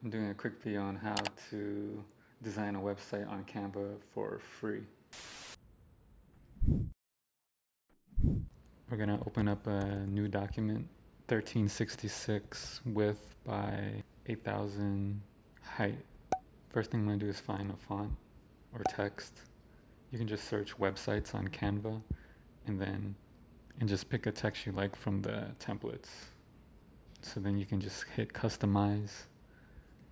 I'm doing a quick video on how to design a website on Canva for free. We're gonna open up a new document, 1366 width by 8000 height. First thing I'm gonna do is find a font or text. You can just search websites on Canva and just pick a text you like from the templates. So then you can just hit customize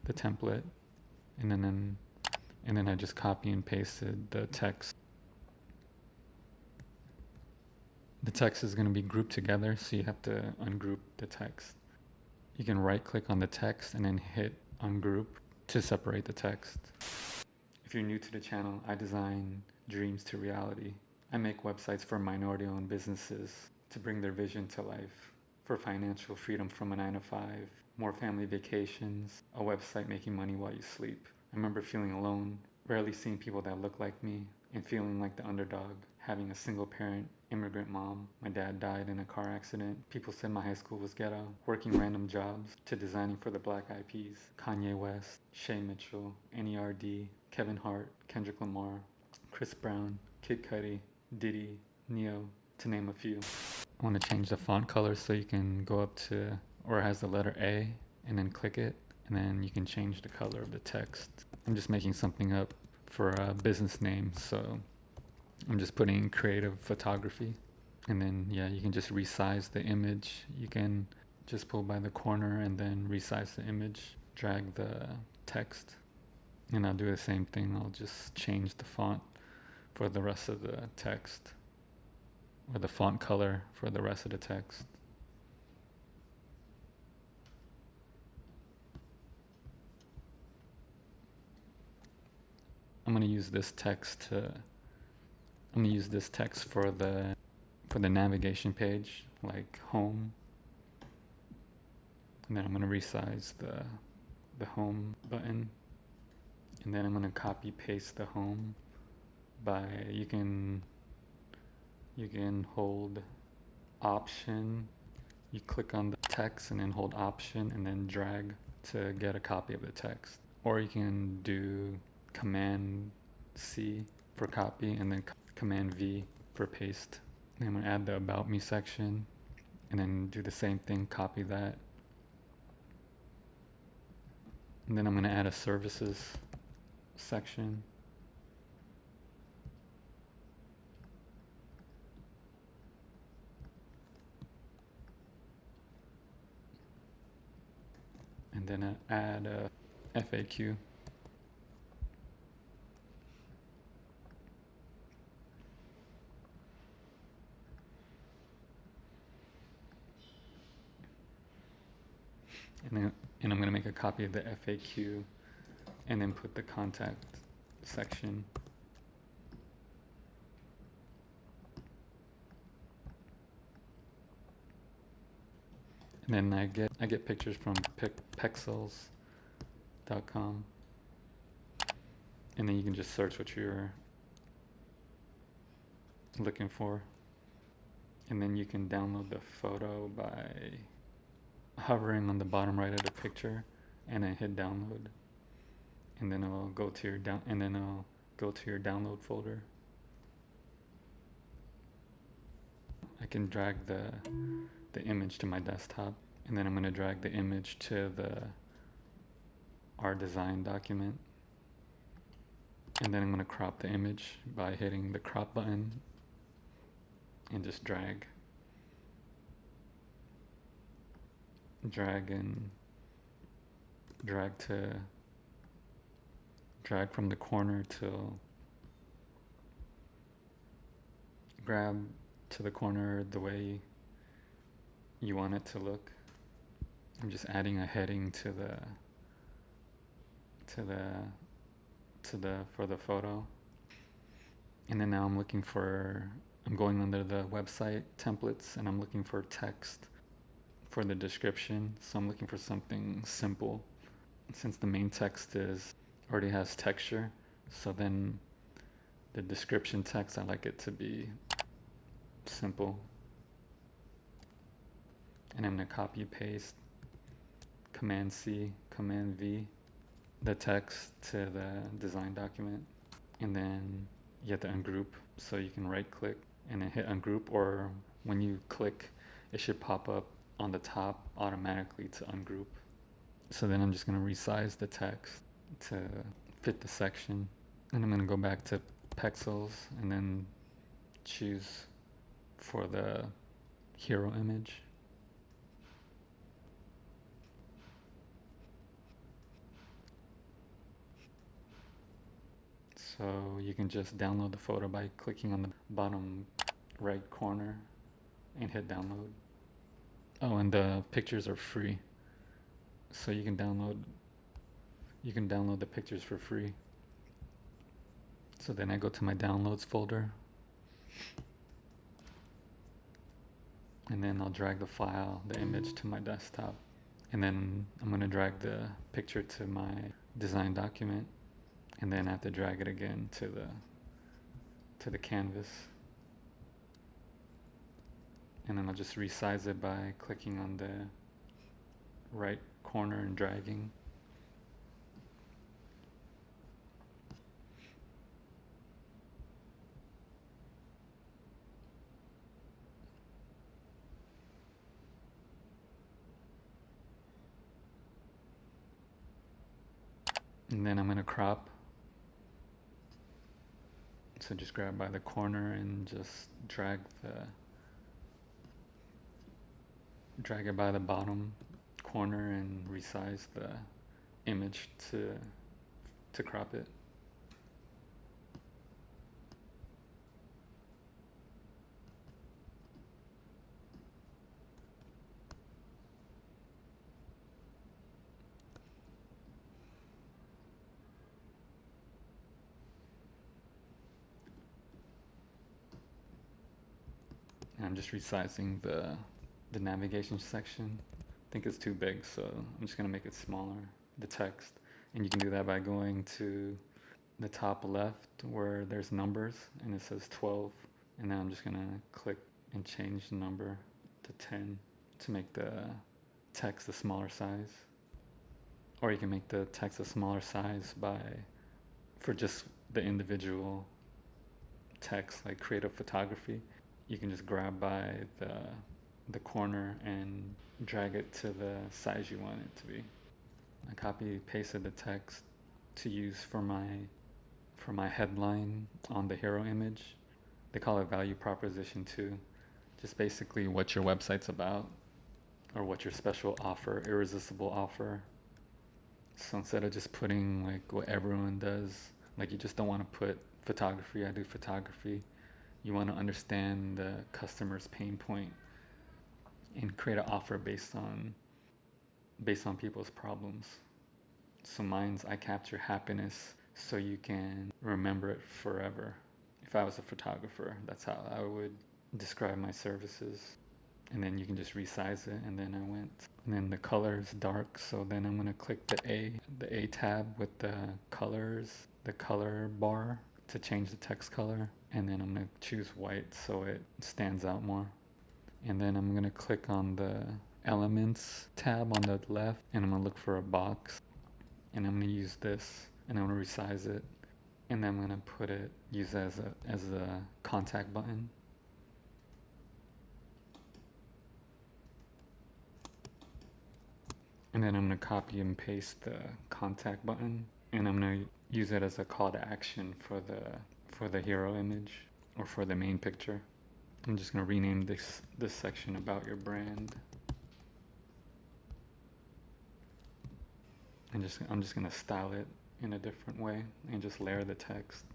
the template and then I just copy and pasted the text. The text is going to be grouped together, so you have to ungroup the text. You can right click on the text and then hit ungroup to separate the text. If you're new to the channel, I design dreams to reality. I make websites for minority-owned businesses to bring their vision to life. For financial freedom from a 9-to-5, more family vacations, a website making money while you sleep. I remember feeling alone, rarely seeing people that look like me, and feeling like the underdog, having a single parent, immigrant mom. My dad died in a car accident. People said my high school was ghetto. Working random jobs to designing for the Black Eyed Peas, Kanye West, Shay Mitchell, N.E.R.D., Kevin Hart, Kendrick Lamar, Chris Brown, Kid Cudi, Diddy, Neo, to name a few. I want to change the font color so you can go up to where it has the letter A and then click it, and then you can change the color of the text. I'm just making something up for a business name, so I'm just putting creative photography. And then yeah, you can just resize the image. You can just pull by the corner and then resize the image, drag the text, and I'll do the same thing. I'll just change the font for the rest of the text, or the font color for the rest of the text. I'm gonna use this text for the navigation page, like home. And then I'm gonna resize the home button. And then I'm gonna copy paste the home by you can hold option. You click on the text and then hold option and then drag to get a copy of the text. Or you can do Command C for copy and then Command V for paste. And I'm gonna add the About Me section and then do the same thing, copy that. And then I'm gonna add a services section. And then add a FAQ. And I'm going to make a copy of the FAQ and then put the contact section. And then I get pictures from pexels.com. And then you can just search what you're looking for. And then you can download the photo by hovering on the bottom right of the picture and then hit download. And then it'll go to your download folder. I can drag the image to my desktop, and then I'm going to drag the image to our design document, and then I'm going to crop the image by hitting the crop button and just drag from the corner till grab to the corner the way you want it to look. I'm just adding a heading for the photo. And then now I'm going under the website templates and I'm looking for text for the description. So I'm looking for something simple. Since the main text already has texture, so then the description text, I like it to be simple. And I'm going to copy paste, Command C, Command V, the text to the design document, and then you have to ungroup. So you can right click and then hit ungroup, or when you click, it should pop up on the top automatically to ungroup. So then I'm just going to resize the text to fit the section, and I'm going to go back to pixels and then choose for the hero image. So you can just download the photo by clicking on the bottom right corner and hit download. Oh, and the pictures are free. So you can download the pictures for free. So then I go to my downloads folder, and then I'll drag the file, the image, to my desktop. And then I'm going to drag the picture to my design document, and then I have to drag it again to the canvas. And then I'll just resize it by clicking on the right corner and dragging. And then I'm going to crop. So just grab by the corner and just drag it by the bottom corner and resize the image to crop it. And I'm just resizing the navigation section. I think it's too big, so I'm just gonna make it smaller, the text. And you can do that by going to the top left where there's numbers and it says 12. And then I'm just gonna click and change the number to 10 to make the text a smaller size. Or you can make the text a smaller size for just the individual text, like creative photography. You can just grab by the corner and drag it to the size you want it to be. I copy pasted the text to use for my headline on the hero image. They call it value proposition 2. Just basically what your website's about, or what your special offer, irresistible offer. So instead of just putting like what everyone does, like you just don't want to put photography, I do photography. You want to understand the customer's pain point and create an offer based on people's problems. So mine's I capture happiness so you can remember it forever. If I was a photographer, that's how I would describe my services. And then you can just resize it, and then and then the color is dark, so then I'm gonna click the A tab with the colors, the color bar to change the text color, and then I'm gonna choose white so it stands out more. And then I'm gonna click on the elements tab on the left, and I'm gonna look for a box, and I'm gonna use this, and I'm gonna resize it, and then I'm gonna use it as a contact button. And then I'm going to copy and paste the contact button, and I'm going to use it as a call to action for the hero image, or for the main picture. I'm just going to rename this section about your brand. And I'm just going to style it in a different way and just layer the text.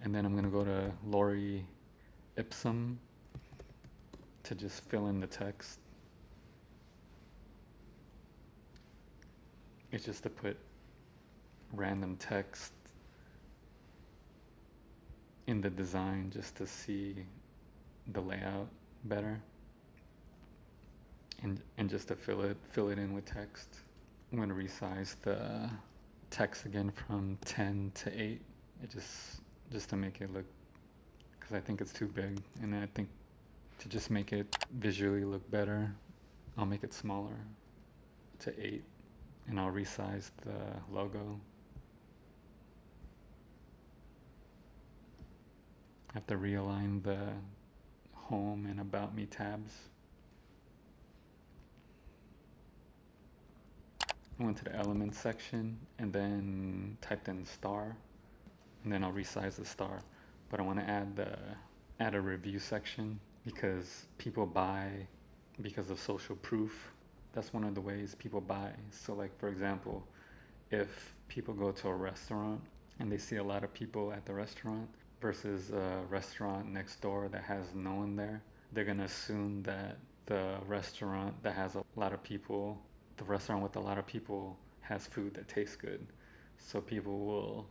And then I'm going to go to Lorem Ipsum to just fill in the text. It's just to put random text in the design just to see the layout better, and just to fill it in with text. I'm going to resize the text again from 10 to 8. It just to make it look, because I think it's too big, and I think to just make it visually look better, I'll make it smaller to 8. and I'll resize the logo. I have to realign the home and about me tabs. I went to the elements section and then typed in star, and then I'll resize the star. But I want to add a review section because people buy because of social proof. That's one of the ways people buy. So like for example, if people go to a restaurant and they see a lot of people at the restaurant versus a restaurant next door that has no one there, they're gonna assume that the restaurant that has a lot of people, the restaurant with a lot of people has food that tastes good. So people will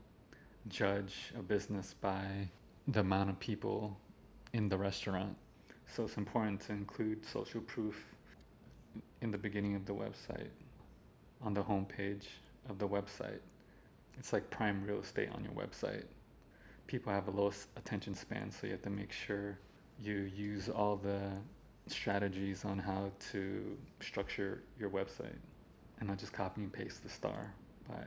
judge a business by the amount of people in the restaurant. So it's important to include social proof in the beginning of the website, on the home page of the website. It's like prime real estate on your website. People have a low attention span, so you have to make sure you use all the strategies on how to structure your website. And I'll just copy and paste the star by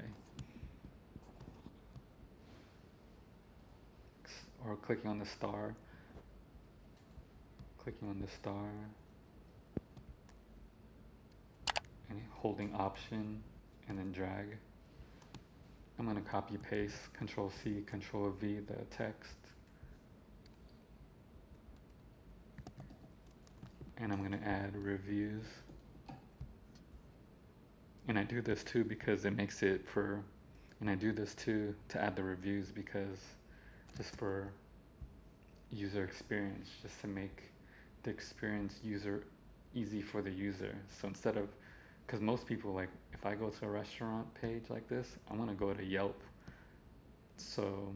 or clicking on the star, and holding option and then drag. I'm going to copy paste Control C, Control V the text. And I'm going to add reviews. And I do this too because it makes it for, and I do this too to add the reviews because just for user experience, just to make the experience easy for the user. So instead of, because most people, like if I go to a restaurant page like this, I want to go to Yelp. So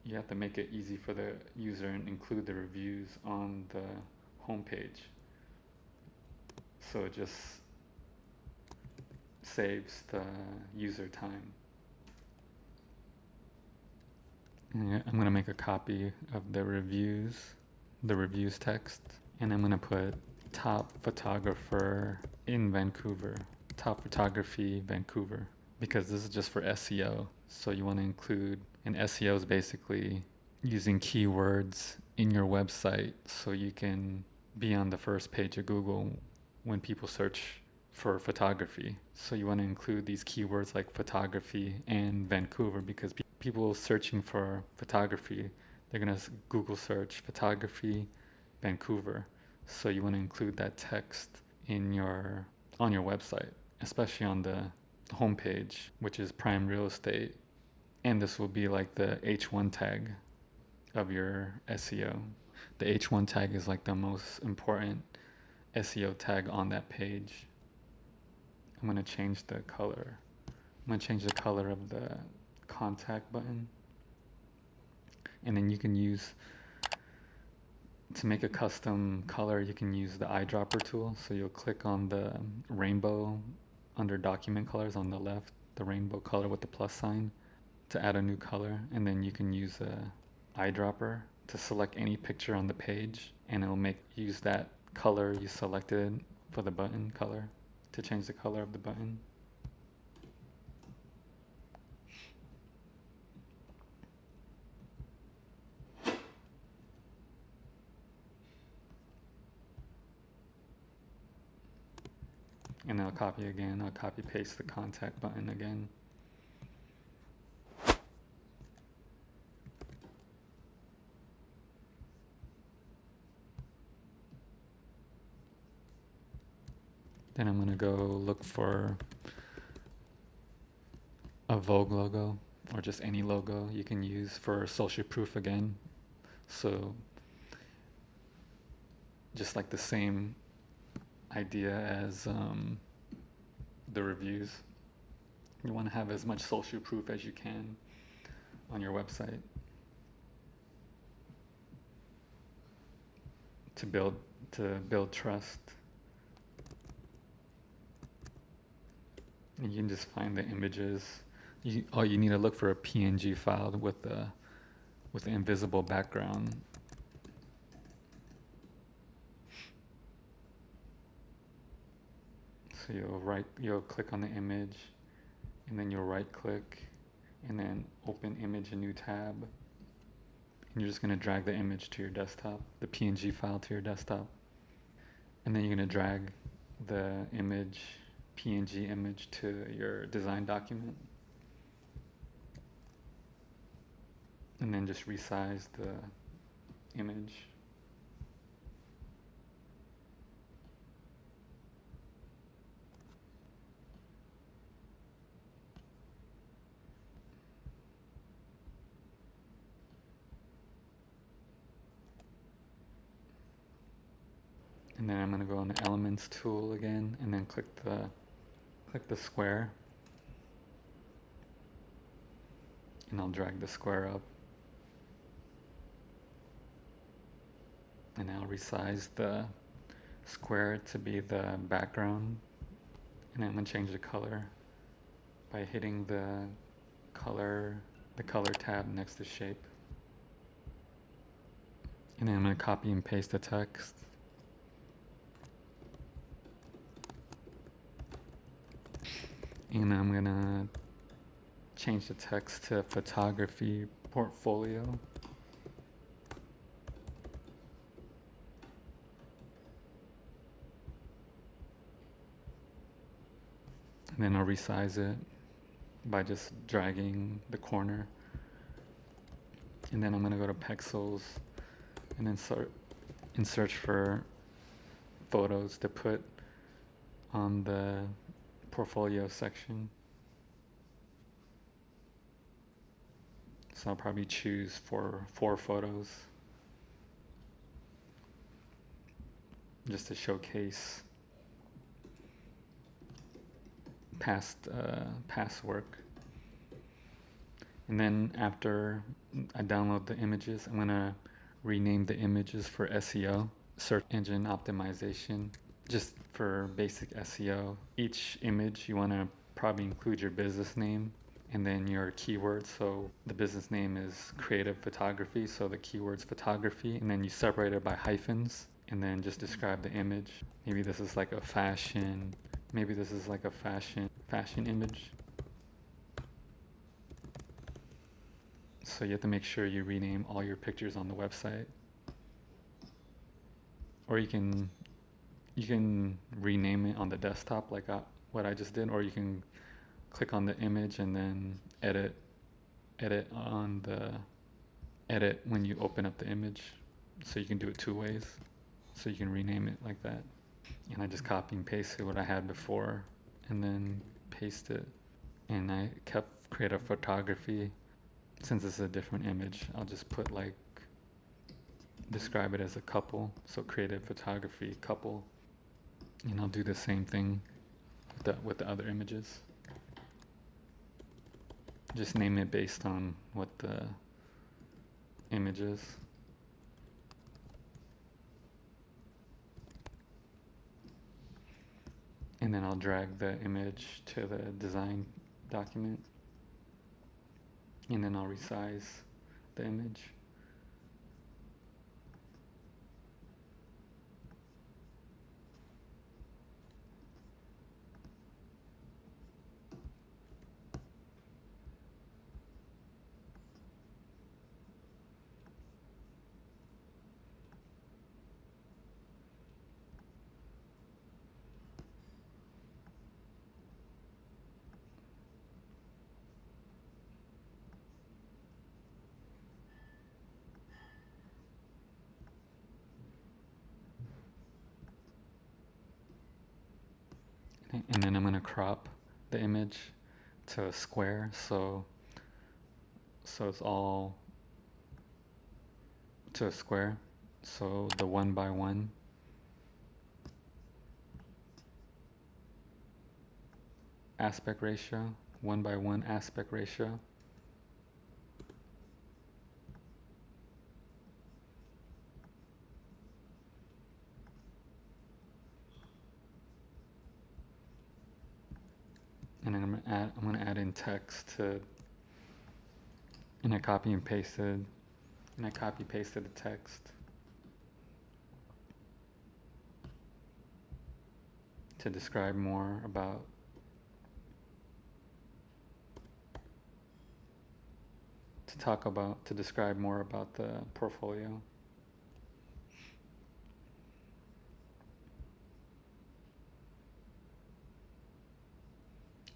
you have to make it easy for the user and include the reviews on the homepage. So it just saves the user time. And I'm going to make a copy of the reviews text, and I'm going to put top photographer in Vancouver, top photography Vancouver, because this is just for SEO. So you want to include, and SEO is basically using keywords in your website so you can be on the first page of Google when people search for photography. So you want to include these keywords like photography and Vancouver because people searching for photography, they're going to Google search photography Vancouver. So you want to include that text on your website, especially on the homepage, which is prime real estate. And this will be like the H1 tag of your SEO. The H1 tag is like the most important SEO tag on that page. I'm going to change the color. I'm going to change the color of the contact button. And then you can use, to make a custom color, you can use the eyedropper tool. So you'll click on the rainbow under document colors on the left, the rainbow color with the plus sign to add a new color. And then you can use a eyedropper to select any picture on the page, and it'll use that color you selected for the button color to change the color of the button. And I'll copy again, I'll copy paste the contact button again. Then I'm going to go look for a Vogue logo or just any logo you can use for social proof again. So just like the same idea as the reviews. You want to have as much social proof as you can on your website to build trust. And you can just find the images. All you need to look for a PNG file with the invisible background. So you'll click on the image, and then you'll right click, and then open image, a new tab. And you're just gonna drag the image to your desktop, the PNG file to your desktop. And then you're gonna drag the image, PNG image, to your design document. And then just resize the image. And then I'm gonna go on the Elements tool again, and then click the square, and I'll drag the square up, and I'll resize the square to be the background, and I'm gonna change the color by hitting the color tab next to shape. And then I'm gonna copy and paste the text. And I'm gonna change the text to photography portfolio. And then I'll resize it by just dragging the corner. And then I'm gonna go to Pexels and then search for photos to put on the portfolio section. So I'll probably choose four photos just to showcase past work. And then after I download the images, I'm gonna rename the images for SEO, search engine optimization, just for basic SEO. Each image you wanna probably include your business name and then your keywords. So the business name is creative photography, so the keyword's photography, and then you separate it by hyphens, and then just describe the image. Maybe this is like a fashion, fashion image. So you have to make sure you rename all your pictures on the website. Or you can rename it on the desktop like what I just did, or you can click on the image and then edit on the edit when you open up the image. So you can do it two ways. So you can rename it like that. And I just copy and pasted what I had before and then paste it. And I kept creative photography. Since it's a different image, I'll just put like, describe it as a couple. So creative photography couple. And I'll do the same thing with the other images. Just name it based on what the image is. And then I'll drag the image to the design document. And then I'll resize the image. And then I'm going to crop the image to a square, so it's all to a square. So the 1:1 aspect ratio, 1:1 aspect ratio. And then I'm gonna add in text and I copy pasted the text. to describe more about to describe more about the portfolio.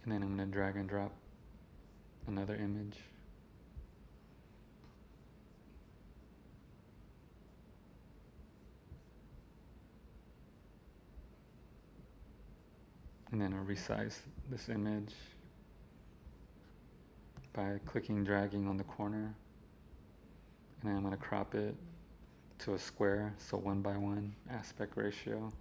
And then I'm going to drag and drop another image. And then I'll resize this image by clicking, dragging on the corner. And then I'm going to crop it to a square, so 1:1 aspect ratio.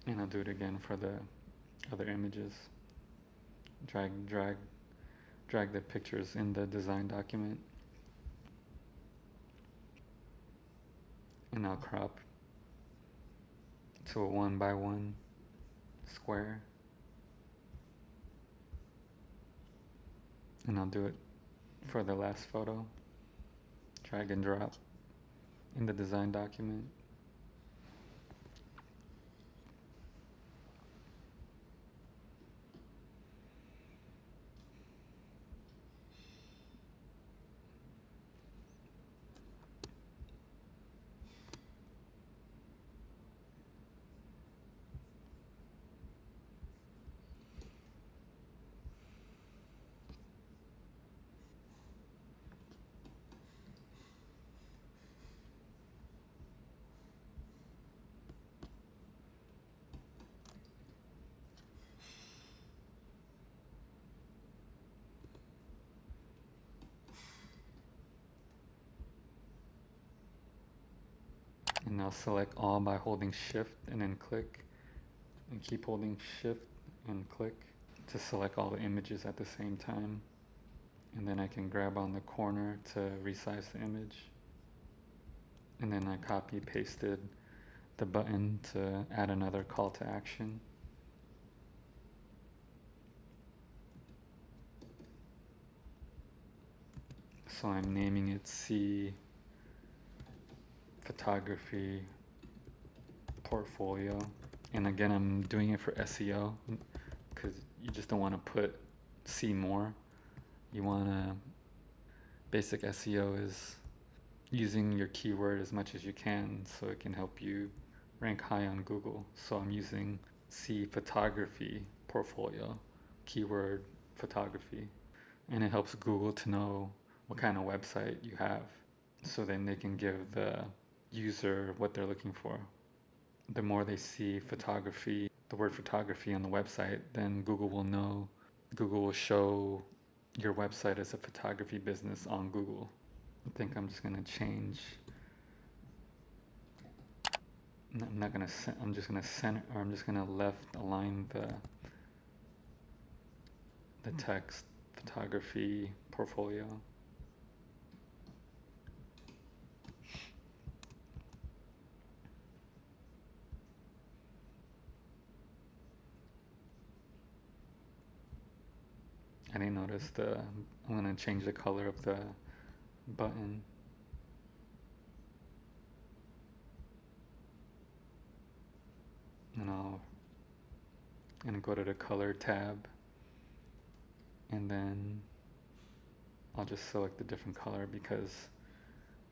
And I'll do it again for the other images. Drag the pictures in the design document. And I'll crop to a 1:1 square. And I'll do it for the last photo. Drag and drop in the design document. And I'll select all by holding shift and then click, and keep holding shift and click to select all the images at the same time. And then I can grab on the corner to resize the image. And then I copy pasted the button to add another call to action. So I'm naming it C Photography Portfolio. And again, I'm doing it for SEO because you just don't want to put see more. You want to, basic SEO is using your keyword as much as you can so it can help you rank high on Google. So I'm using C Photography Portfolio, keyword photography. And it helps Google to know what kind of website you have, so then they can give the user what they're looking for. The more they see photography, the word photography on the website, then Google will show your website as a photography business on Google. I think I'm just going to change. I'm not going to, I'm just going to center, or I'm just going to left align the text photography portfolio. I didn't notice I'm going to change the color of the button. And I'm going to go to the color tab, and then I'll just select a different color because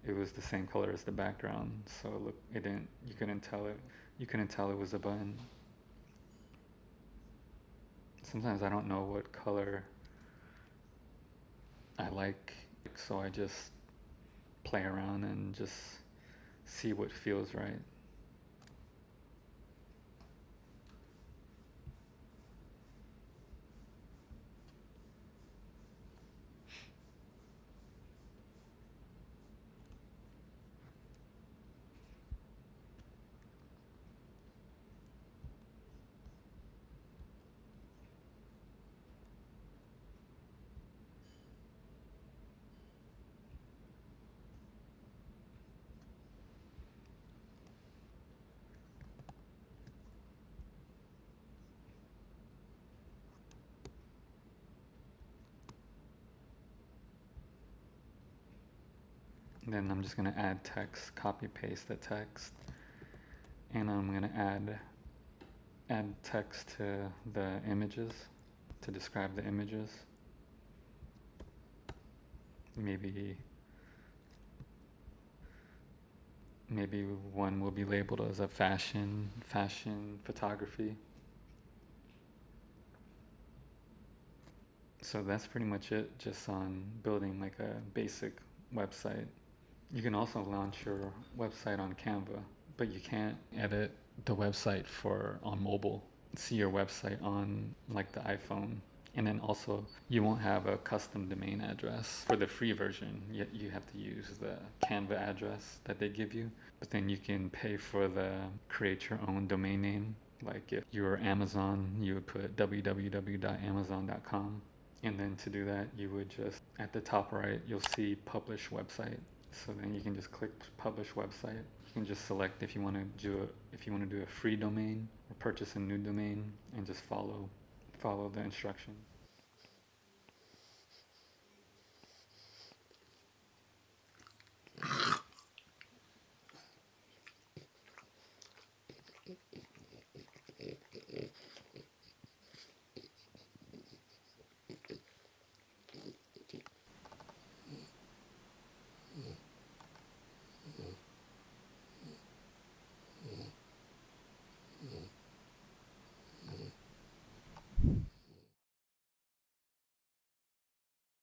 it was the same color as the background. So look, you couldn't tell it was a button. Sometimes I don't know what color I like, so I just play around and just see what feels right. Then I'm just going to add text, copy paste the text, and I'm going to add text to the images to describe the images. Maybe one will be labeled as a fashion photography. So that's pretty much it, just on building like a basic website. You can also launch your website on Canva, but you can't edit the website for on mobile. See your website on like the iPhone. And then also you won't have a custom domain address for the free version. You have to use the Canva address that they give you. But then you can pay for the create your own domain name. Like if you were Amazon, you would put www.amazon.com. And then to do that, you would just, at the top right, you'll see publish website. So then you can just click publish website. You can just select if you want to do a free domain or purchase a new domain, and just follow the instructions.